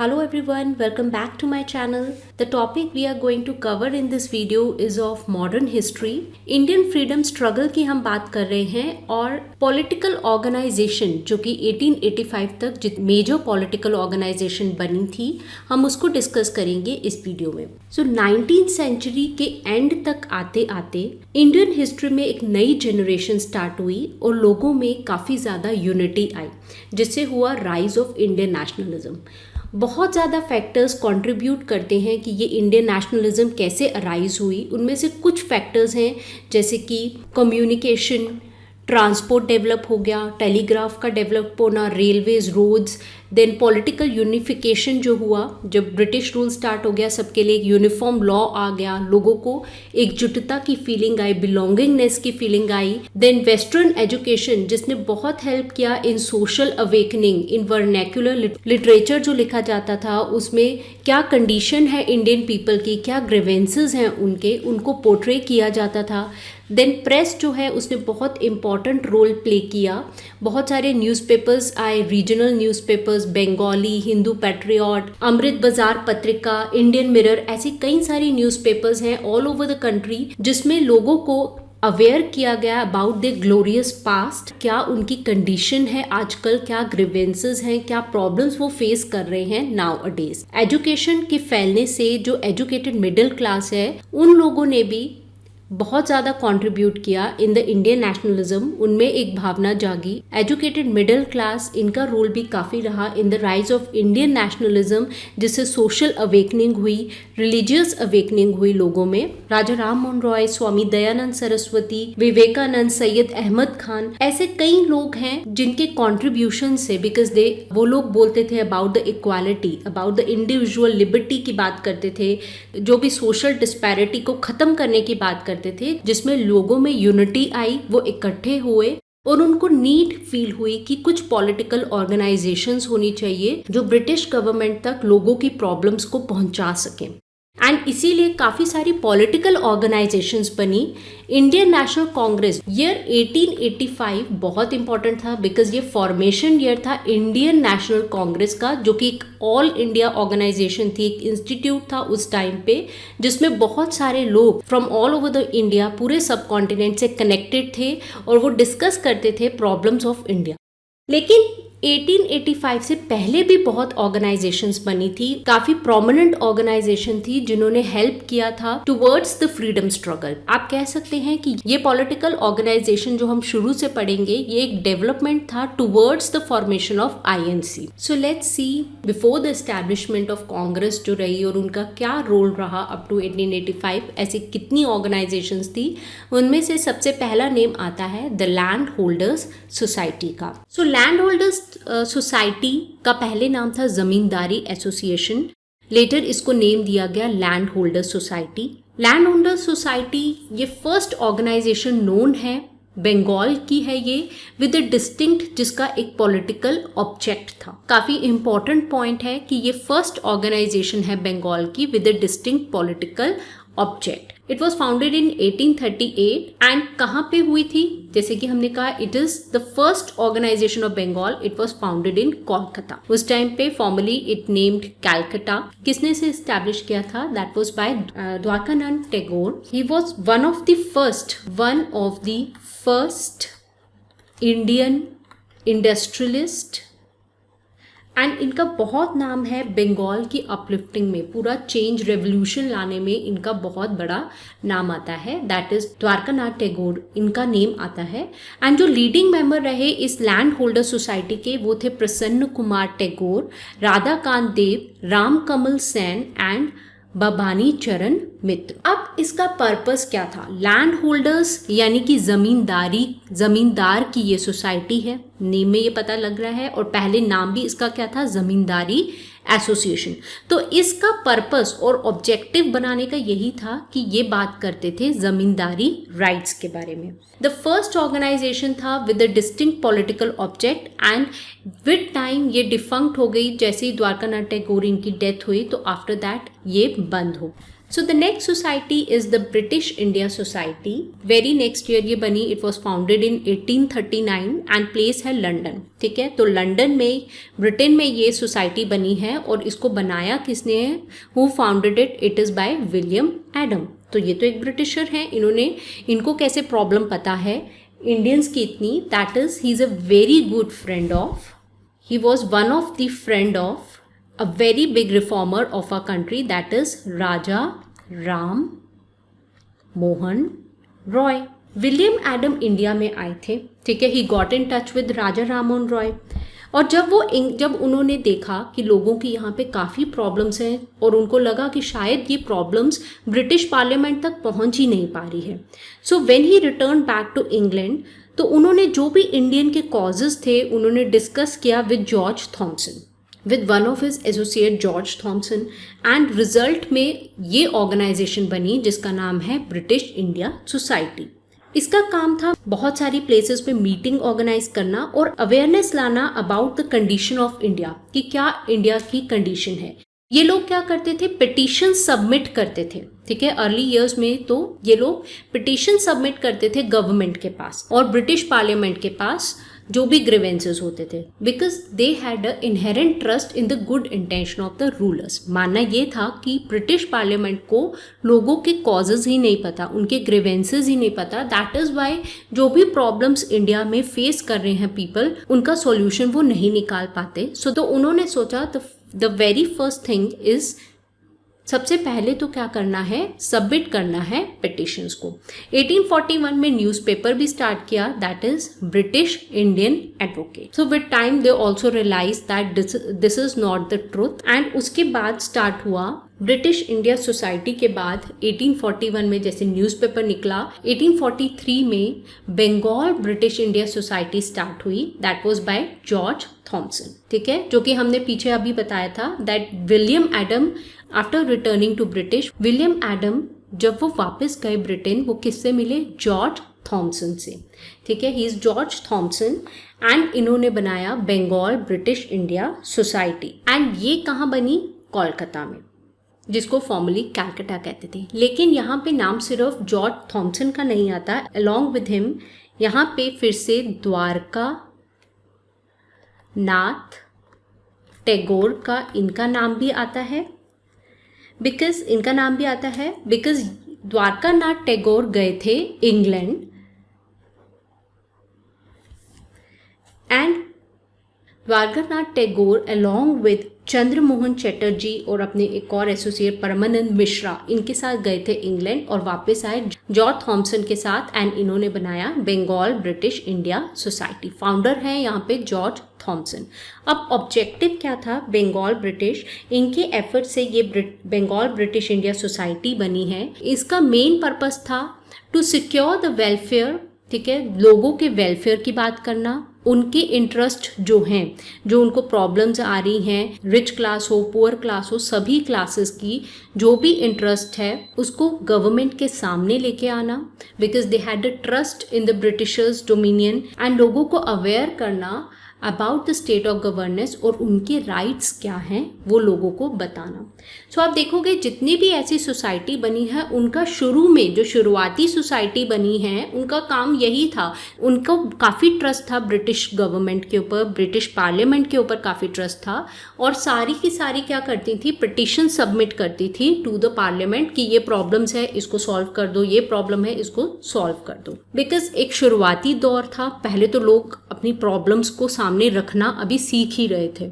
Hello everyone, welcome back to my channel. The topic we are going to cover in this video is of modern history. Indian freedom struggle की हम बात कर रहे हैं और political organization जो कि 1885 तक जित मेजर political organization बनी थी, हम उसको डिस्कस करेंगे इस वीडियो में. So 19th सेंचुरी के एंड तक आते आते इंडियन हिस्ट्री में एक नई जनरेशन स्टार्ट हुई और लोगों में काफ़ी ज़्यादा यूनिटी आई, जिससे हुआ राइज ऑफ इंडियन नेशनलिज्म. बहुत ज़्यादा फैक्टर्स कंट्रीब्यूट करते हैं कि ये इंडियन नेशनलिज्म कैसे अराइज हुई. उनमें से कुछ फैक्टर्स हैं जैसे कि कम्युनिकेशन, ट्रांसपोर्ट डेवलप हो गया, टेलीग्राफ का डेवलप होना, railways, roads. Then political unification जो हुआ, जब ब्रिटिश रूल स्टार्ट हो गया, सबके लिए एक यूनिफॉर्म लॉ आ गया, लोगों को एकजुटता की फीलिंग आई, बिलोंगिंगनेस की फीलिंग आई. देन वेस्टर्न एजुकेशन जिसने बहुत हेल्प किया इन सोशल अवेकनिंग, इन वर्नैक्युलर लिटरेचर जो लिखा जाता था उसमें क्या कंडीशन है इंडियन पीपल की, क्या ग्रीवेंसेस हैं उनके, उनको पोर्ट्रे किया जाता था. देन प्रेस जो है उसने बहुत इम्पॉर्टेंट रोल प्ले किया. बहुत सारे न्यूज़पेपर्स आए, regional newspapers, Bengali, Hindu patriot, Amrit Bazar Patrika, Indian mirror, ऐसी कई सारी न्यूज़पेपर्स हैं ऑल ओवर द कंट्री जिसमें लोगों को अवेयर किया गया अबाउट द ग्लोरियस पास्ट. क्या उनकी कंडीशन है आजकल, क्या ग्रीवेंसेस हैं, क्या प्रॉब्लम्स वो फेस कर रहे हैं नाउ अ डेज. एजुकेशन के फैलने से जो एजुकेटेड मिडिल क्लास है उन लोगों ने भी बहुत ज़्यादा कंट्रीब्यूट किया इन द इंडियन नेशनलिज्म. उनमें एक भावना जागी. एजुकेटेड मिडिल क्लास, इनका रोल भी काफ़ी रहा in the rise of Indian nationalism, जिससे सोशल अवेकनिंग हुई, रिलीजियस अवेकनिंग हुई लोगों में. राजा राम मोहन रॉय, स्वामी दयानंद सरस्वती, विवेकानंद, सैयद अहमद खान, ऐसे कई लोग हैं जिनके कॉन्ट्रीब्यूशन से, बिकॉज वो लोग बोलते थे about the equality, about the individual liberty की बात करते थे, जो भी सोशल डिस्पैरिटी को ख़त्म करने की बात करते थे, जिसमें लोगों में यूनिटी आई. वो इकट्ठे हुए और उनको नीड फील हुई कि कुछ पॉलिटिकल ऑर्गेनाइजेशंस होनी चाहिए जो ब्रिटिश गवर्नमेंट तक लोगों की प्रॉब्लम्स को पहुंचा सकें. एंड इसीलिए काफ़ी सारी पॉलिटिकल ऑर्गेनाइजेशंस बनी. इंडियन नेशनल कांग्रेस ईयर 1885 बहुत इंपॉर्टेंट था बिकॉज ये फॉर्मेशन ईयर था इंडियन नेशनल कांग्रेस का, जो कि एक ऑल इंडिया ऑर्गेनाइजेशन थी, एक इंस्टीट्यूट था उस टाइम पे, जिसमें बहुत सारे लोग from all over the India, पूरे सब कॉन्टिनेंट से कनेक्टेड थे और वो डिस्कस करते थे प्रॉब्लम्स ऑफ इंडिया. लेकिन 1885 से पहले भी बहुत ऑर्गेनाइजेशंस बनी थी. काफी प्रोमिनेंट ऑर्गेनाइजेशन थी जिन्होंने हेल्प किया था टुवर्ड्स द फ्रीडम स्ट्रगल. आप कह सकते हैं कि ये पॉलिटिकल ऑर्गेनाइजेशन जो हम शुरू से पढ़ेंगे, ये एक डेवलपमेंट था towards the formation of INC. So let's see before the establishment of Congress जो रही और उनका क्या रोल रहा अप टू 1885. ऐसी कितनी ऑर्गेनाइजेशंस थी. उनमें से सबसे पहला नेम आता है द लैंड होल्डर्स सोसाइटी का. सो लैंड होल्डर्स सोसाइटी का पहले नाम था जमींदारी एसोसिएशन. लेटर इसको नेम दिया गया land holders society. Land holders society ये फर्स्ट ऑर्गेनाइजेशन नोन है, बंगाल की है ये, विद अ डिस्टिंक्ट, जिसका एक पॉलिटिकल ऑब्जेक्ट था. काफी इंपॉर्टेंट पॉइंट है कि ये फर्स्ट ऑर्गेनाइजेशन है बंगाल की with a distinct political object. It was founded in 1838 and कहाँ पे हुई थी, जैसे कि हमने कहा it is the first organisation of Bengal. It was founded in Kolkata. उस टाइम पे फॉर्मली इट नेम्ड कैलकाटा. किसने से एस्टैब्लिश किया था? That was by Dwarkanath Tagore. He was one of the first Indian industrialist and इनका बहुत नाम है बंगाल की अपलिफ्टिंग में, पूरा चेंज रेवोल्यूशन लाने में इनका बहुत बड़ा नाम आता है. दैट इज द्वारकानाथ टैगोर, इनका नेम आता है. एंड जो लीडिंग मेंबर रहे इस लैंड होल्डर सोसाइटी के वो थे प्रसन्न कुमार टैगोर, राधाकांत देव, राम कमल सेन एंड भवानी चरण मित्र. अब इसका पर्पस क्या था? लैंड होल्डर्स यानी कि जमींदार की ये सोसाइटी है, नेम में ये पता लग रहा है, और पहले नाम भी इसका क्या था? जमींदारी एसोसिएशन. तो इसका पर्पस और ऑब्जेक्टिव बनाने का यही था कि ये बात करते थे जमींदारी राइट्स के बारे में. द फर्स्ट ऑर्गेनाइजेशन था with a distinct political object and with time ये डिफंक्ट हो गई. जैसे ही द्वारकानाथ टैगोर इनकी डेथ हुई तो आफ्टर दैट ये बंद हो. So the next society is the British India society. Very next year ये बनी। It was founded in 1839 and place है लंदन। ठीक है, तो लंदन में, ब्रिटेन में ये सोसाइटी बनी है और इसको बनाया किसने है? Who founded it? It is by William Adam. तो ये तो एक ब्रिटिशर हैं। इनको कैसे प्रॉब्लम पता है इंडियंस की इतनी? That is he is a very good friend of, he was one of the friend of a very big reformer of our country, that is Raja Ram Mohan Roy. William Adam India में आए थे। ठीक है, he got in touch with Raja Ram Mohan Roy. और जब उन्होंने देखा कि लोगों की यहाँ पे काफ़ी प्रॉब्लम्स हैं और उनको लगा कि शायद ये प्रॉब्लम्स ब्रिटिश पार्लियामेंट तक पहुँच ही नहीं पा रही है, so when he return back to England, तो उन्होंने जो भी इंडियन के कॉजेज़ थे उन्होंने डिस्कस किया with George Thomson, with one of his associate George Thomson, and result में ये ऑर्गेनाइजेशन बनी जिसका नाम है ब्रिटिश इंडिया सोसाइटी। इसका काम था बहुत सारी प्लेसेस पे मीटिंग ऑर्गेनाइज करना और अवेयरनेस लाना about the condition of India, कि क्या इंडिया की कंडीशन है। ये लोग क्या करते थे? पिटीशन सबमिट करते थे। ठीक है, अर्ली इयर्स में तो ये लोग पिटीशन सबमिट करते थे गवर्नमेंट के पास और ब्रिटिश पार्लियामेंट के पास, जो भी ग्रीवेंसेस होते थे, because they had a inherent trust in the good intention of the rulers. मानना ये था कि ब्रिटिश पार्लियामेंट को लोगों के कॉजेज ही नहीं पता, उनके ग्रीवेंसेस ही नहीं पता। दैट इज़ वाई जो भी प्रॉब्लम्स इंडिया में फेस कर रहे हैं पीपल, उनका सॉल्यूशन वो नहीं निकाल पाते। सो तो उन्होंने सोचा the very first thing is, सबसे पहले तो क्या करना है? सबमिट करना है पिटिशंस को। 1841 में न्यूज़पेपर भी स्टार्ट किया, that is British Indian advocate. So with time they also realise that this is not the truth, and उसके बाद स्टार्ट हुआ ब्रिटिश इंडिया सोसाइटी के बाद 1841 में जैसे न्यूज़पेपर निकला, 1843 में Bengal British India society start हुई, that was by George Thomson. ठीक है, जो कि हमने पीछे अभी बताया था that William Adam after returning to British, William Adam जब वो वापस गए ब्रिटेन, वो किससे मिले? जॉर्ज थॉमसन से। ठीक है, he is George Thomson, and इन्होंने बनाया Bengal British India society. And ये कहाँ बनी? कोलकाता में, जिसको फॉर्मली कैलकाटा कहते थे। लेकिन यहाँ पे नाम सिर्फ जॉर्ज थॉमसन का नहीं आता, अलॉन्ग विद हिम यहाँ पे फिर से द्वारका नाथ टैगोर का इनका नाम भी आता है। बिकॉज द्वारका नाथ टैगोर गए थे England, and Dwarka Nath Tagore along with Chandramohan Chatterjee और अपने एक और एसोसिएट परमानंद मिश्रा, इनके साथ गए थे इंग्लैंड और वापस आए जॉर्ज थॉमसन के साथ, एंड इन्होंने बनाया Bengal British India society. Founder हैं यहाँ पे जॉर्ज थॉमसन। अब ऑब्जेक्टिव क्या था? बंगाल ब्रिटिश, इनके एफर्ट से ये बंगाल ब्रिटिश इंडिया सोसाइटी बनी है। इसका मेन पर्पस था टू सिक्योर द वेलफेयर। ठीक है, लोगों के वेलफेयर की बात करना, उनके इंटरेस्ट जो हैं, जो उनको प्रॉब्लम्स आ रही हैं, रिच क्लास हो पुअर क्लास हो, सभी क्लासेस की जो भी इंटरेस्ट है उसको गवर्नमेंट के सामने लेके आना, because they had a trust in the Britishers dominion, and लोगों को अवेयर करना about the state of governance और उनके राइट्स क्या हैं वो लोगों को बताना। सो आप देखोगे जितनी भी ऐसी सोसाइटी बनी है, उनका शुरू में जो शुरुआती सोसाइटी बनी है उनका काम यही था। उनको काफ़ी ट्रस्ट था ब्रिटिश गवर्नमेंट के ऊपर, ब्रिटिश पार्लियामेंट के ऊपर काफ़ी ट्रस्ट था, और सारी की सारी क्या करती थी? पिटिशन सबमिट करती थी टू द पार्लियामेंट कि ये प्रॉब्लम्स है, इसको सॉल्व कर दो, ये प्रॉब्लम है, इसको सॉल्व कर दो। बिकॉज एक शुरुआती दौर था, पहले तो लोग अपनी प्रॉब्लम्स को सामने रखना अभी सीख ही रहे थे।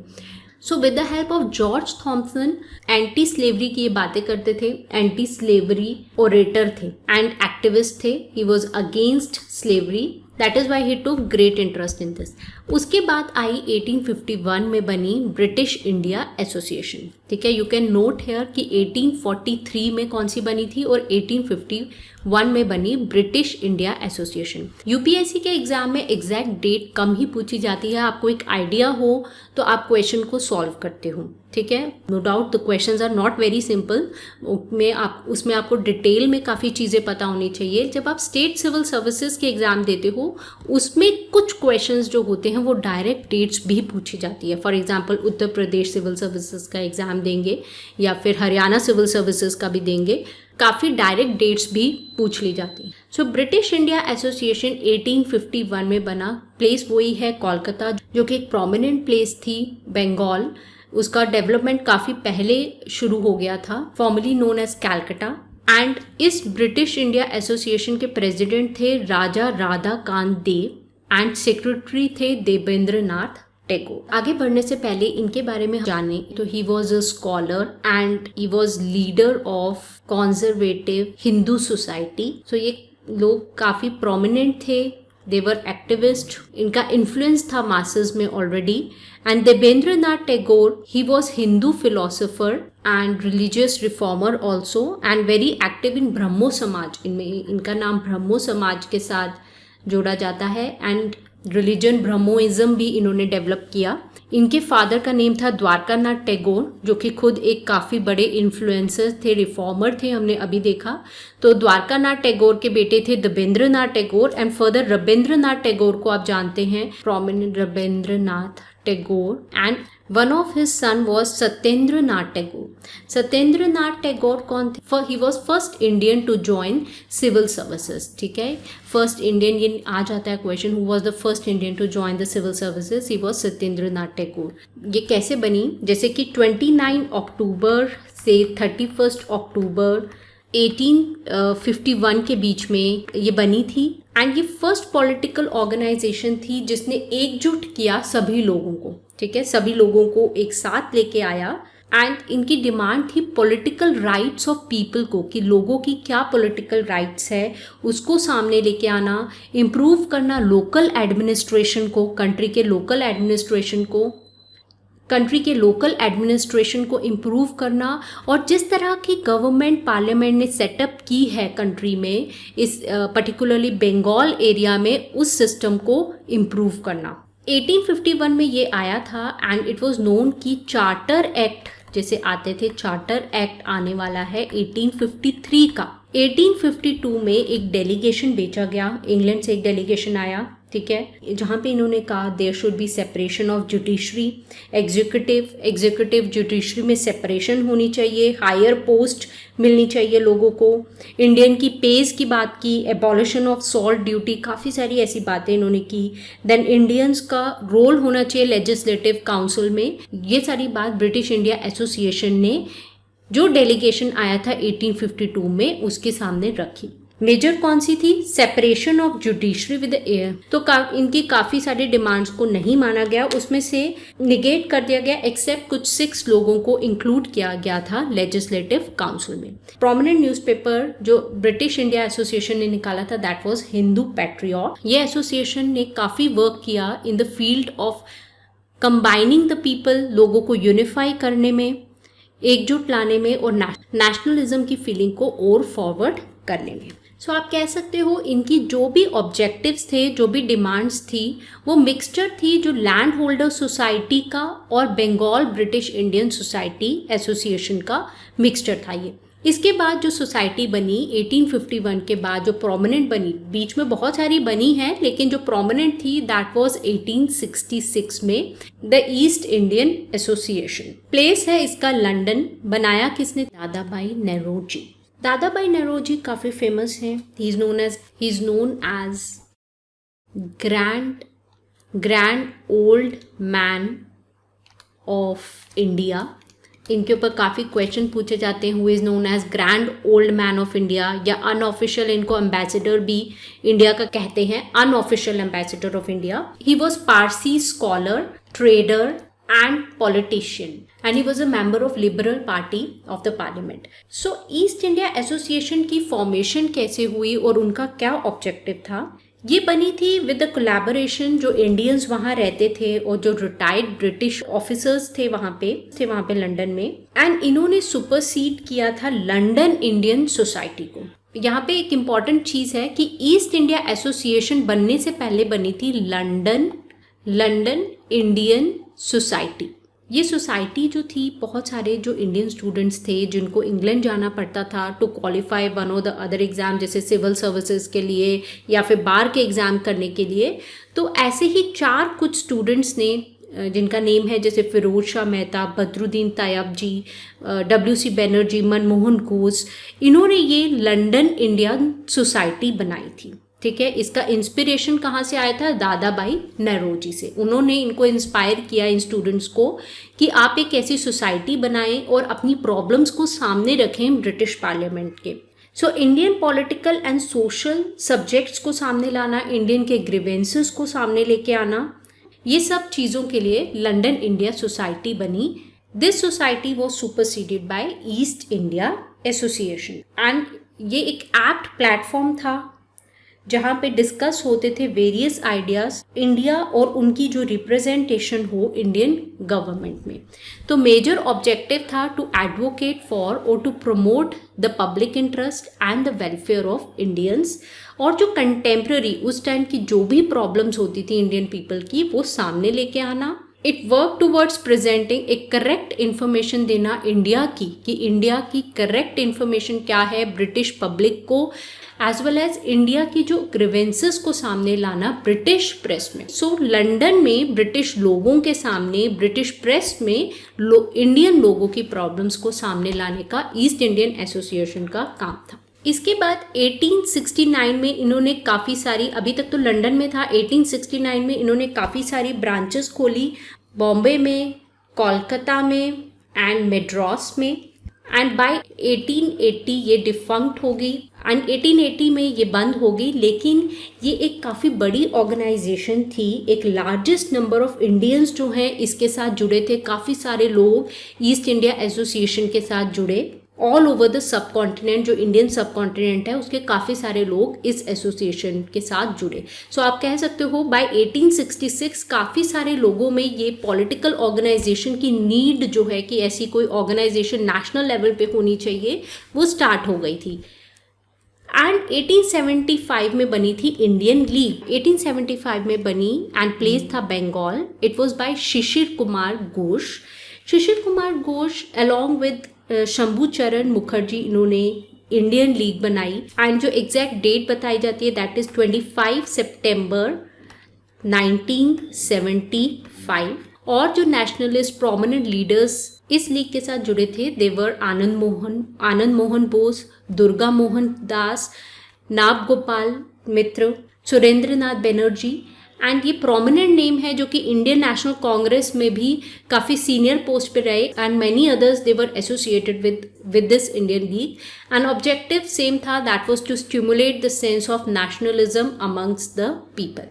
So with the help of George Thomson, anti slavery की ये बातें करते थे, एंटी स्लेवरी ओरेटर थे एंड एक्टिविस्ट थे। He was against slavery, that is why he took great interest in this. उसके बाद आई 1851 में बनी ब्रिटिश इंडिया एसोसिएशन। ठीक है, यू कैन नोट हेयर कि 1843 में कौन सी बनी थी और 1851 में बनी ब्रिटिश इंडिया एसोसिएशन। यूपीएससी के एग्जाम में एग्जैक्ट डेट कम ही पूछी जाती है, आपको एक आइडिया हो तो आप क्वेश्चन को सॉल्व करते हो। ठीक है। No doubt the questions are not very simple, उसमें आपको डिटेल में काफ़ी चीज़ें पता होनी चाहिए। जब आप स्टेट सिविल सर्विसेज के एग्ज़ाम देते हो उसमें कुछ क्वेश्चंस जो होते हैं वो डायरेक्ट डेट्स भी पूछी जाती है। For example Uttar Pradesh civil services का एग्ज़ाम देंगे या फिर हरियाणा सिविल सर्विसेज का भी देंगे, काफ़ी डायरेक्ट डेट्स भी पूछ ली जाती हैं। सो ब्रिटिश इंडिया एसोसिएशन 1851 में बना। प्लेस वही है कोलकाता, जो कि एक प्रोमिनेंट प्लेस थी बंगाल। उसका डेवलपमेंट काफ़ी पहले शुरू हो गया था, formally known as Calcutta. And इस ब्रिटिश इंडिया एसोसिएशन के प्रेसिडेंट थे राजा राधा कांत देव एंड सेक्रेटरी थे देवेंद्र नाथ टैगोर। आगे बढ़ने से पहले इनके बारे में जाने तो he was a scholar and he was leader of conservative Hindu society. So ये लोग काफ़ी प्रोमिनेंट थे, दे वर एक्टिविस्ट, इनका इन्फ्लुएंस था मासेस में already. And Devendra Nath Tagore, he was Hindu philosopher and religious reformer also and very active in Brahmo Samaj. इनमें इनका नाम ब्रह्मो समाज के साथ जोड़ा जाता है एंड रिलीजन ब्रह्मोइज्म भी इन्होंने डेवलप किया। इनके फादर का नेम था द्वारकानाथ टैगोर, जो कि खुद एक काफ़ी बड़े इन्फ्लुएंसर थे, रिफॉर्मर थे, हमने अभी देखा। तो द्वारकानाथ टैगोर के बेटे थे देवेंद्र नाथ टैगोर एंड फर्दर रविंद्रनाथ टैगोर को आप जानते हैं, prominent Rabindranath Tagore. And one of his son was Satyendra Nath Tagore. Satyendra Nath Tagore कौन थे? He was first Indian to join civil services. ठीक है, फर्स्ट इंडियन, ये आ जाता है question, who was the first Indian to join the civil services? He was Satyendra Nath Tagore. ये कैसे बनी? जैसे कि 29 अक्टूबर से 31 अक्टूबर 1851 के बीच में ये बनी थी। एंड ये फर्स्ट पॉलिटिकल ऑर्गेनाइजेशन थी जिसने एकजुट किया सभी लोगों को, ठीक है, सभी लोगों को एक साथ लेके आया। एंड इनकी डिमांड थी पॉलिटिकल राइट्स ऑफ पीपल को, कि लोगों की क्या पॉलिटिकल राइट्स है उसको सामने लेके आना, इम्प्रूव करना लोकल एडमिनिस्ट्रेशन को, कंट्री के लोकल एडमिनिस्ट्रेशन को इम्प्रूव करना। और जिस तरह की गवर्नमेंट पार्लियामेंट ने सेटअप की है कंट्री में, इस पर्टिकुलरली बंगाल एरिया में, उस सिस्टम को इम्प्रूव करना। 1851 में ये आया था एंड इट वाज नोन कि चार्टर एक्ट जैसे आते थे, चार्टर एक्ट आने वाला है 1853 का। 1852 में एक डेलीगेशन भेजा गया, इंग्लैंड से एक डेलीगेशन आया, ठीक है, जहाँ पे इन्होंने कहा there should be separation of judiciary, executive judiciary में सेपरेशन होनी चाहिए, हायर पोस्ट मिलनी चाहिए लोगों को, इंडियन की पेज की बात की, एबॉलिशन ऑफ सॉल्ट ड्यूटी, काफ़ी सारी ऐसी बातें इन्होंने की। देन इंडियंस का रोल होना चाहिए लेजिस्लेटिव काउंसिल में। ये सारी बात ब्रिटिश इंडिया एसोसिएशन ने, जो डेलीगेशन आया था 1852 में, उसके सामने रखी। मेजर कौन सी थी? Separation of judiciary with air. तो इनकी काफ़ी सारी डिमांड्स को नहीं माना गया, उसमें से निगेट कर दिया गया, एक्सेप्ट कुछ 6 लोगों को इंक्लूड किया गया था लेजिस्लेटिव काउंसिल में। प्रोमिनेंट न्यूज़पेपर जो ब्रिटिश इंडिया एसोसिएशन ने निकाला था, दैट वाज हिंदू पैट्रियट। ये एसोसिएशन ने काफ़ी वर्क किया in the field of combining the people, लोगों को यूनिफाई करने में, एकजुट लाने में और नेशनलिज्म की फीलिंग को और फॉरवर्ड करने में। सो आप कह सकते हो इनकी जो भी ऑब्जेक्टिव्स थे, जो भी डिमांड्स थी, वो मिक्सचर थी जो लैंड होल्डर सोसाइटी का और Bengal British Indian society association का मिक्सचर था ये। इसके बाद जो सोसाइटी बनी 1851 के बाद, जो प्रोमिनेंट बनी, बीच में बहुत सारी बनी है लेकिन जो प्रोमिनेंट थी दैट वाज 1866 में, the east Indian association. Place है इसका लंदन। बनाया किसने? दादाभाई नौरोजी। दादाभाई नौरोजी काफ़ी फेमस हैं। He is known as grand old man of India. इनके ऊपर काफ़ी क्वेश्चन पूछे जाते हैं। Who is known as grand old man of India, या अनऑफिशियल इनको एम्बेसडर भी इंडिया का कहते हैं, unofficial ambassador of India. He was Parsi scholar, trader and politician, and he was a member of Liberal Party of the Parliament. So East India Association की formation कैसे हुई और उनका क्या ऑब्जेक्टिव था? ये बनी थी विद द कोलैबोरेशन, जो इंडियंस वहाँ रहते थे और जो रिटायर्ड ब्रिटिश ऑफिसर्स थे वहाँ पे लंदन में, एंड इन्होंने सुपरसीड किया था लंदन इंडियन सोसाइटी को। यहाँ पे एक इम्पॉर्टेंट चीज़ है कि ईस्ट इंडिया एसोसिएशन बनने से पहले बनी थी लंदन इंडियन सोसाइटी। ये सोसाइटी जो थी, बहुत सारे जो इंडियन स्टूडेंट्स थे जिनको इंग्लैंड जाना पड़ता था टू क्वालिफाई वन और द अदर एग्ज़ाम, जैसे सिविल सर्विसेज के लिए या फिर बार के एग्ज़ाम करने के लिए, तो ऐसे ही 4 कुछ स्टूडेंट्स ने जिनका नेम है जैसे फिरोज शाह मेहता, बदरुद्दीन तायब जी, W.C. बनर्जी, मनमोहन घोष, इन्होंने ये लंदन इंडियन सोसाइटी बनाई थी। ठीक है, इसका इंस्पिरेशन कहाँ से आया था? दादा भाई नौरोजी से। उन्होंने इनको इंस्पायर किया, इन स्टूडेंट्स को, कि आप एक ऐसी सोसाइटी बनाएं और अपनी प्रॉब्लम्स को सामने रखें ब्रिटिश पार्लियामेंट के। So Indian political and social subjects को सामने लाना, इंडियन के ग्रीवेंसेस को सामने लेके आना, ये सब चीज़ों के लिए लंदन इंडिया सोसाइटी बनी। This society was superseded by East India association and ये एक एक्ट प्लेटफॉर्म था जहाँ पे डिस्कस होते थे वेरियस आइडियाज़ इंडिया और उनकी जो रिप्रेजेंटेशन हो इंडियन गवर्नमेंट में। तो मेजर ऑब्जेक्टिव था टू एडवोकेट फॉर और to promote the public interest and the welfare of Indians, और जो कंटेम्प्रेरी उस टाइम की जो भी प्रॉब्लम्स होती थी इंडियन पीपल की, वो सामने लेके आना। इट वर्क टूवर्ड्स प्रेजेंटिंग एक करेक्ट इन्फॉर्मेशन देना इंडिया की, कि इंडिया की करेक्ट इन्फॉर्मेशन क्या है ब्रिटिश पब्लिक को, एज वेल एज इंडिया की जो ग्रीवेंसेस को सामने लाना ब्रिटिश प्रेस में। सो लंदन में ब्रिटिश लोगों के सामने, ब्रिटिश प्रेस में इंडियन लोगों की प्रॉब्लम्स को सामने लाने का ईस्ट इंडियन एसोसिएशन का काम था। इसके बाद 1869 में इन्होंने काफ़ी सारी, अभी तक तो लंदन में था, 1869 में इन्होंने काफ़ी सारी ब्रांचेस खोली, बॉम्बे में, कोलकाता में एंड मद्रास में, एंड बाय 1880 ये डिफंक्ट हो गई एंड 1880 में ये बंद हो गई। लेकिन ये एक काफ़ी बड़ी ऑर्गेनाइजेशन थी, एक लार्जेस्ट नंबर ऑफ इंडियंस जो हैं इसके साथ जुड़े थे, काफ़ी सारे लोग ईस्ट इंडिया एसोसिएशन के साथ जुड़े। All over the sub continent, जो इंडियन सब कॉन्टिनेंट है उसके काफ़ी सारे लोग इस एसोसिएशन के साथ जुड़े। सो आप कह सकते हो बाय 1866 काफ़ी सारे लोगों में ये पॉलिटिकल ऑर्गेनाइजेशन की नीड जो है कि ऐसी कोई ऑर्गेनाइजेशन नेशनल लेवल पे होनी चाहिए, वो स्टार्ट हो गई थी। एंड 1875 में बनी थी इंडियन लीग, 1875 में बनी एंड प्लेस था Bengal. It was by Shishir Kumar Ghosh. Shishir Kumar Ghosh along with Shambhu Charan Mukherjee, इन्होंने इंडियन लीग बनाई एंड जो एग्जैक्ट डेट बताई जाती है दैट इज 25 सितंबर 1975। और जो नेशनलिस्ट प्रोमिनेंट लीडर्स इस लीग के साथ जुड़े थे, देवर आनंद मोहन बोस, दुर्गा मोहन दास, नाब गोपाल मित्र, सुरेंद्रनाथ बनर्जी, एंड ये प्रोमिनेंट नेम है जो कि इंडियन नेशनल कांग्रेस में भी काफ़ी सीनियर पोस्ट पे रहे, and many others they were associated with this Indian league. And objective same था, that was to stimulate the sense of nationalism amongst the people.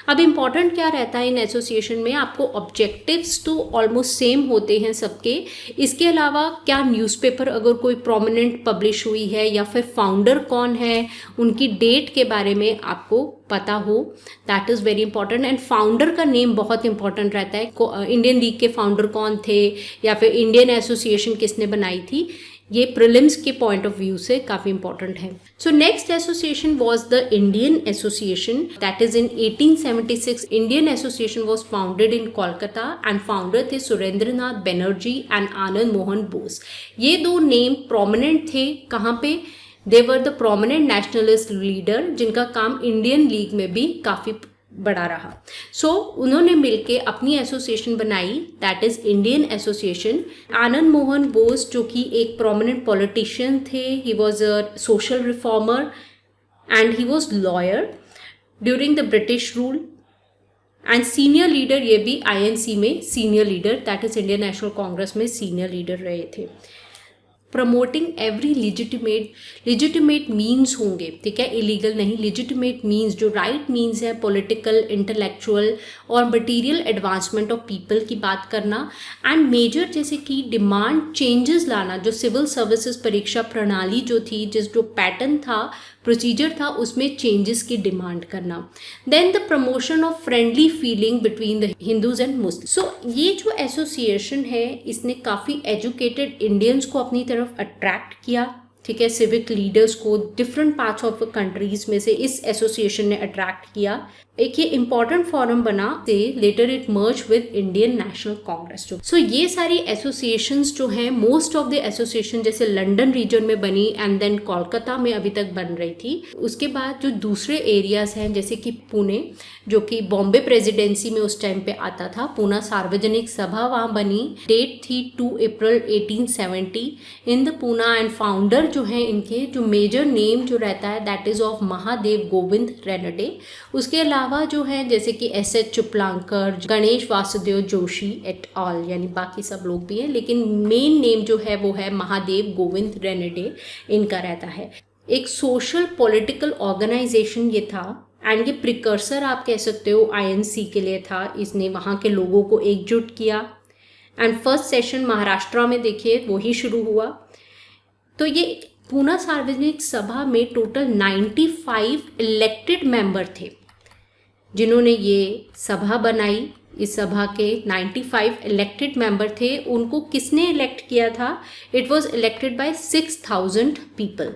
अब इम्पॉर्टेंट क्या रहता है इन एसोसिएशन में, आपको ऑब्जेक्टिव्स तो ऑलमोस्ट सेम होते हैं सबके, इसके अलावा क्या न्यूज़पेपर अगर कोई प्रोमिनेंट पब्लिश हुई है या फिर फाउंडर कौन है, उनकी डेट के बारे में आपको पता हो, that is very important. And founder का नेम बहुत इंपॉर्टेंट रहता है, इंडियन लीग के फाउंडर कौन थे या फिर इंडियन एसोसिएशन किसने बनाई थी, ये प्रीलिम्स के पॉइंट ऑफ व्यू से काफ़ी इंपॉर्टेंट है। So next association was the Indian association, that is in 1876। Indian association was founded in Kolkata and founder थे सुरेंद्रनाथ बनर्जी एंड आनंद मोहन बोस। ये दो नेम प्रोमिनेंट थे, कहाँ पे? They were the prominent nationalist leader जिनका काम इंडियन लीग में भी काफ़ी बड़ा रहा। सो उन्होंने मिलके अपनी एसोसिएशन बनाई, दैट इज इंडियन एसोसिएशन। आनंद मोहन बोस जो कि एक प्रोमिनेंट पॉलिटिशियन थे, he was a social reformer and he was lawyer during the British rule and senior leader, ये भी INC में senior leader, that is Indian National Congress में सीनियर लीडर रहे थे। प्रमोटिंग एवरी लिजिटिमेट मीन्स होंगे, ठीक है, इलीगल नहीं, लिजिटिमेट मीन्स जो राइट मीन्स है, पॉलिटिकल, इंटेलेक्चुअल और मटेरियल एडवांसमेंट ऑफ पीपल की बात करना, एंड मेजर जैसे कि डिमांड चेंजेस लाना, जो सिविल सर्विसेज परीक्षा प्रणाली जो थी, जो पैटर्न था, प्रोसीजर था, उसमें चेंजेस की डिमांड करना। Then the promotion of friendly feeling between the Hindus and Muslim. So ये जो एसोसिएशन है इसने काफ़ी एजुकेटेड इंडियंस को अपनी तरफ अट्रैक्ट किया, ठीक है, सिविक लीडर्स को डिफरेंट पार्ट्स ऑफ कंट्रीज में से इस एसोसिएशन ने अट्रैक्ट किया। एक ये इम्पॉर्टेंट फॉरम बना से later it merge with Indian National Congress. So ये सारी एसोसिएशंस जो हैं, मोस्ट ऑफ द एसोसिएशन जैसे लंदन रीजन में बनी एंड देन कोलकाता में अभी तक बन रही थी। उसके बाद जो दूसरे एरियाज हैं जैसे कि पुणे, जो कि बॉम्बे प्रेसिडेंसी में उस टाइम पे आता था, पूना सार्वजनिक सभा वहाँ बनी। डेट थी 2 April 1870 in the Poona and founder जो हैं इनके जो मेजर नेम जो रहता है that is of Mahadev Govind Ranade. उसके अलावा जो है जैसे कि S H. Chiplunkar, Ganesh Vasudev Joshi et al, यानी बाकी सब लोग भी हैं, लेकिन मेन नेम जो है वो है महादेव गोविंद रेनडे इनका रहता है। एक सोशल पॉलिटिकल ऑर्गेनाइजेशन ये था एंड ये प्रिकर्सर आप कह सकते हो आईएनसी के लिए था। इसने वहाँ के लोगों को एकजुट किया एंड फर्स्ट सेशन महाराष्ट्र में देखिए वही शुरू हुआ। तो ये पूना सार्वजनिक सभा में टोटल 95 इलेक्टेड मेंबर थे जिन्होंने ये सभा बनाई। इस सभा के 95 इलेक्टेड मेंबर थे। उनको किसने इलेक्ट किया था? It was elected by 6000 people.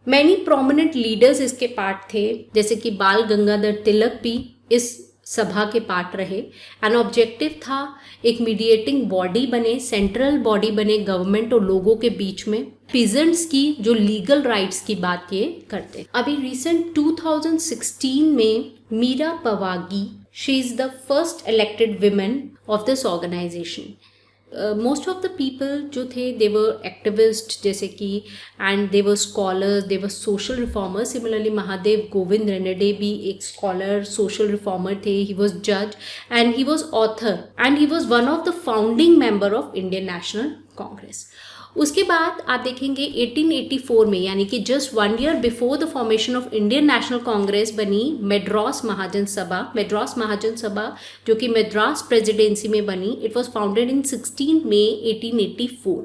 Many prominent leaders इसके पार्ट थे, जैसे कि बाल गंगाधर तिलक भी इस सभा के पार्ट रहे। एंड ऑब्जेक्टिव था एक मीडिएटिंग बॉडी बने, सेंट्रल बॉडी बने गवर्नमेंट और लोगों के बीच में, पीजेंट्स की जो लीगल राइट्स की बात ये करते। अभी रिसेंट 2016 में Meera Pawagi, she is the first elected women of this organisation. Most of the people जो थे दे वर एक्टिविस्ट, जैसे कि and they were scholars, they were social reformers. Similarly Mahadev Govind Ranade भी एक स्कॉलर सोशल रिफॉर्मर थे। ही वॉज जज and he was author and he was one of the founding member of Indian National Congress. उसके बाद आप देखेंगे 1884 में, यानी कि just 1 year before the formation of Indian National Congress, बनी मद्रास महाजन सभा। मद्रास महाजन सभा जो कि मद्रास प्रेसिडेंसी में बनी। It was founded in 16 May 1884।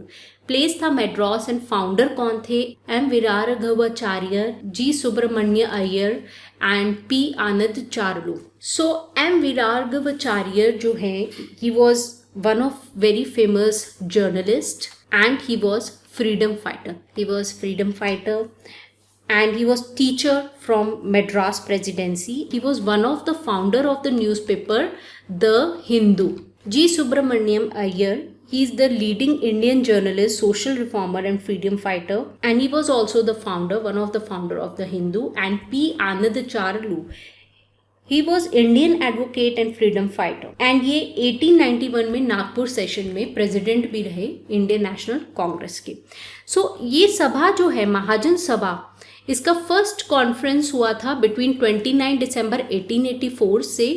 Place था मद्रास एंड फाउंडर कौन थे? M Veeraraghavachariar, G Subramania Iyer and P Ananda Charlu. So M Veeraraghavachariar जो है he was one of very famous journalist and he was freedom fighter. He was freedom fighter and he was teacher from Madras Presidency. He was one of the founder of the newspaper The Hindu. G. Subramaniam Iyer, he is the leading Indian journalist, social reformer and freedom fighter, and he was also the founder, one of the founder of The Hindu. And P. Anand Charlu, he was Indian advocate and freedom fighter and ये 1891 में Nagpur session में president भी रहे Indian National Congress के। सो ये सभा जो है महाजन सभा, इसका फर्स्ट कॉन्फ्रेंस हुआ था बिटवीन 29 दिसंबर 1884 से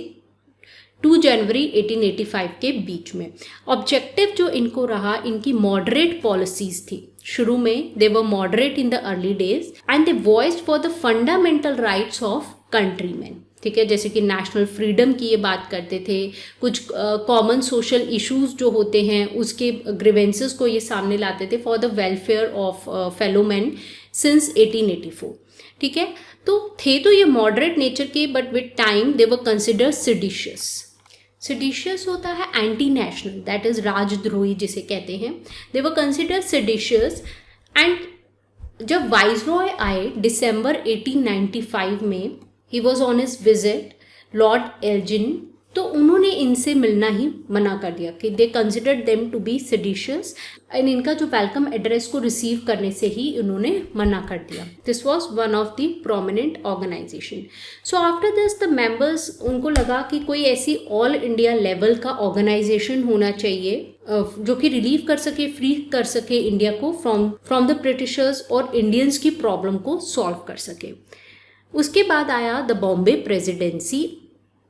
2 जनवरी 1885 के बीच में। ऑब्जेक्टिव जो इनको रहा, इनकी मॉडरेट पॉलिसीज थी। शुरू में they were moderate in the early days and they voiced for the fundamental rights of countryman. ठीक है, जैसे कि नेशनल फ्रीडम की ये बात करते थे, कुछ कॉमन सोशल इश्यूज जो होते हैं उसके ग्रीवेंसेस को ये सामने लाते थे for the welfare of fellow man since 1884। ठीक है, तो थे तो ये मॉडरेट नेचर के, but with time they were consider seditious. Seditious होता है एंटी नेशनल, दैट इज राजद्रोही जिसे कहते हैं। दे वर कंसिडर सिडिशियस एंड जब वाइसरॉय आए दिसंबर 1895 में, he was on his visit Lord Elgin, तो उन्होंने इनसे मिलना ही मना कर दिया कि दे considered them to be seditious and इनका जो वेलकम एड्रेस को रिसीव करने से ही उन्होंने मना कर दिया। This was one of the prominent organisation. So after this the members, उनको लगा कि कोई ऐसी ऑल इंडिया लेवल का ऑर्गेनाइजेशन होना चाहिए जो कि रिलीव कर सके, फ्री कर सके इंडिया को फ्रॉम द ब्रिटिशर्स और इंडियंस की प्रॉब्लम को सॉल्व कर सके। उसके बाद आया the Bombay presidency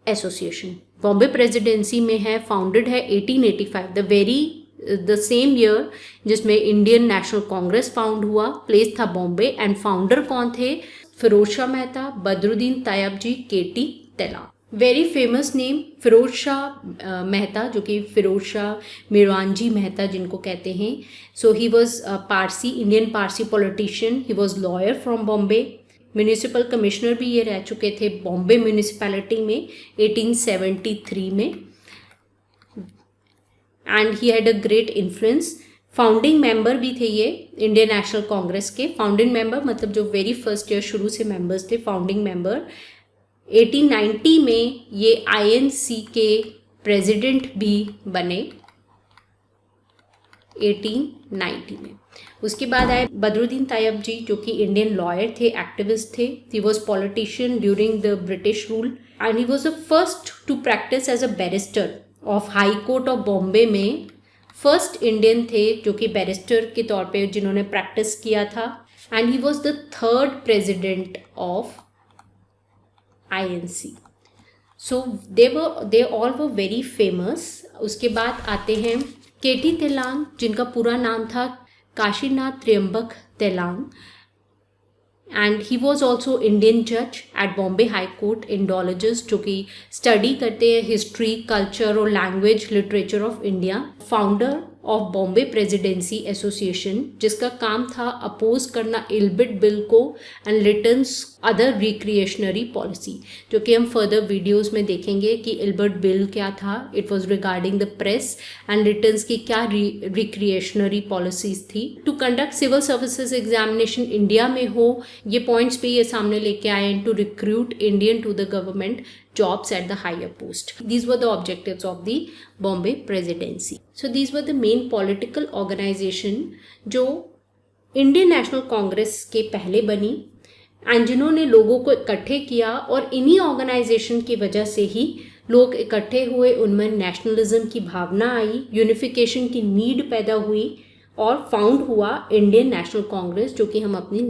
association. Bombay presidency में है, फाउंडेड है 1885, द सेम ईयर जिसमें इंडियन नेशनल कांग्रेस फाउंड हुआ। प्लेस था बॉम्बे एंड फाउंडर कौन थे? Firoz Shah Mehta, Badruddin Tyabji, K T Telang. Very famous name Pheroze Shah Mehta, जो कि फिरोज शाह मीरानजी मेहता जिनको कहते हैं। So he was Parsi, Indian Parsi politician. He was lawyer from Bombay. Municipal commissioner भी ये रह चुके थे बॉम्बे म्यूनिसिपैलिटी में 1873 में and he had a great influence. Founding member भी थे ये इंडियन नेशनल कांग्रेस के। फाउंडिंग मेंबर मतलब जो वेरी फर्स्ट ईयर शुरू से मेंबर्स थे, फाउंडिंग मेंबर 1890 में ये INC के प्रेसिडेंट भी बने 1890 में। उसके बाद आए बदरुद्दीन तायब जी, जो कि इंडियन लॉयर थे, एक्टिविस्ट थे। He was politician during the British rule and he was the first to practice as a barrister of high court of Bombay में। फर्स्ट इंडियन थे जो कि बैरिस्टर के तौर पे जिन्होंने प्रैक्टिस किया था and he was the third president of INC। So they all were very famous. उसके बाद आते हैं केटी तेलांग, जिनका पूरा नाम था Kashinath Trimbak Telang, and he was also Indian जज at Bombay high court, Indologist, जो कि स्टडी करते हैं हिस्ट्री, कल्चर और language literature of India. Founder of Bombay presidency association, जिसका काम था अपोज करना इल्बिट बिल को and returns other reactionary policy, जो कि हम फर्दर वीडियोस में देखेंगे कि इल्बिट बिल क्या था। It was regarding the press and returns की क्या रिक्रिएशनरी पॉलिसीज थी। To conduct civil services examination India में हो, ये पॉइंट्स भी ये सामने लेके आए हैं। To recruit Indian to the government jobs at the higher post. These were the objectives of the Bombay Presidency. So these were the main political organization जो इंडियन नेशनल कांग्रेस के पहले बनी एंड जिन्होंने लोगों को इकट्ठे किया, और इन्हीं ऑर्गेनाइजेशन की वजह से ही लोग इकट्ठे हुए, उनमें नेशनलिज्म की भावना आई, यूनिफिकेशन की नीड पैदा हुई और फाउंड हुआ इंडियन नेशनल कांग्रेस, जो कि हम अपनी